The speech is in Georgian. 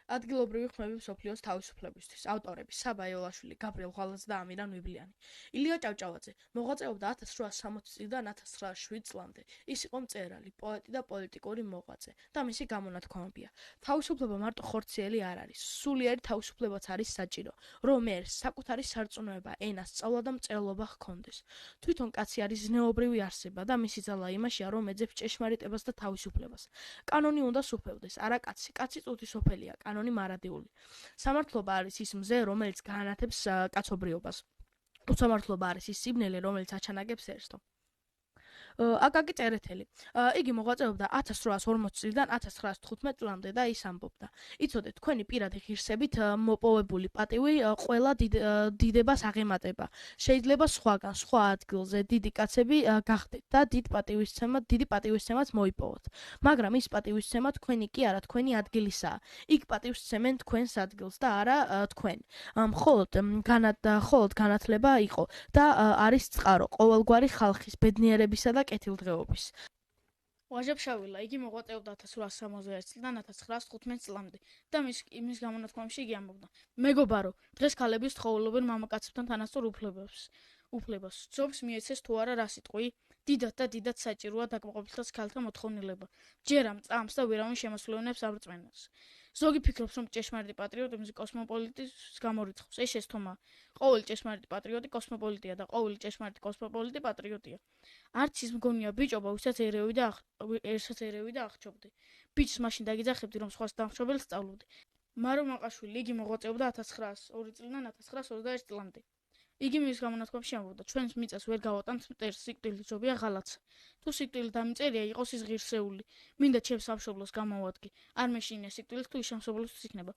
ადგილობრივი ხმები მსოფლიოს თავისუფლებისთვის. ავტორები: საბა ელაშვილი, გაბრიელ ღვალაძე და ამირან ვიბლიანი. ილია ჭავჭავაძე მოღვაწეობდა 1860 წლიდან 1907 წლამდე. ის იყო მწერალი, პოეტი და პოლიტიკური მოღვაწე და მისი გამონათქვამებია. თავისუფლება მარტო ხორციელი არ არის. სულიერი თავისუფლებაც არის საჭირო, რომ ერთ საკუთარი სარწმუნოება, ენა, სწავლა და მწერლობა ჰქონდეს. თვითონ კაცი არის ზნეობრივი არსება და მისი ძალა იმაშია, რომ ეძებს ჭეშმარიტებას და თავისუფლებას. კანონი უნდა სუფევდეს, არა კაცი. კაცი წუთისოფელია, კანონი მარადიული. სამართლობა არის ის მზე, რომელიც გაანათებს კაცობრიობას. უსამართლობა არის ის სიბნელე, რომელიც აჩანაგებს ერსთო. აკაკი წერეთელი. იგი მოღვაწეობდა 1840 წლიდან 1915 წლამდე და ის ამბობდა: იცოდეთ, თქვენი პირადი ღირსებით მოპოვებული პატივი ყველა დიდებას აღემატება. შეიძლება სხვაგან, სხვა ადგილზე დიდი კაცები გახდეთ და დიდი პატივისცემაც მოიპოვოთ. მაგრამ ის პატივისცემა თქვენი კი არა, თქვენი ადგილისაა. იქ პატივს სცემენ თქვენს ადგილს და არა თქვენ. მხოლოდ განათლება იყო და არის წყარო ყოველგვარი ხალხის, ბედნიერებისა და კეთილდღეობის. ვაჟა-ფშაველა. იგი მოღვაწეობდა 1861 წლიდან 1915 წლამდე და მის გამონათქვამებში იგი ამბობდა: მეგობარო, დღეს ქალები სთხოვილობენ მამაკაცებთან თანასწორ უფლებას. ძობს მიეცეს თუ არა რა სიტყვი? დიდად და დიდად საჭიროა დაკმაყოფილებას ქალთა მოთხოვნილება. ჯერამ წამს და ვერავინ შემოსვლენებს არ წმენას. ზოგი ფიქრობს, რომ ჭეშმარიტი პატრიოტიზმი კოსმოპოლიტის გამორიცხავს. ეს შეცდომა. ყოველი ჭეშმარიტი პატრიოტი კოსმოპოლიტია და ყოველი ჭეშმარიტი კოსმოპოლიტი პატრიოტია. არც ის მგონია ბიჭობა, ვისაც ერევი და აღჩობდი. ბიჭს მაშინ დაგიძახებდი, რომ სხვას დამხშობელს სწავლობდი. მარო მაყაშვილი. იგი მოღვაწეობდა 1902 წლიდან 1921 წლამდე. იგი მის გამონათქვამებში ამბობდა: ჩვენს მიწას ვერ გავატანთ მტერს, სიკვდილი ჯობია ღალატს. თუ სიკვდილი დამიწერია, იყოს ის ღირსეული. მინდა ჩემს სამშობლოს გამოვადგი. არ მეშინია სიკვდილის თუ ის სამშობლოსთვის იქნება.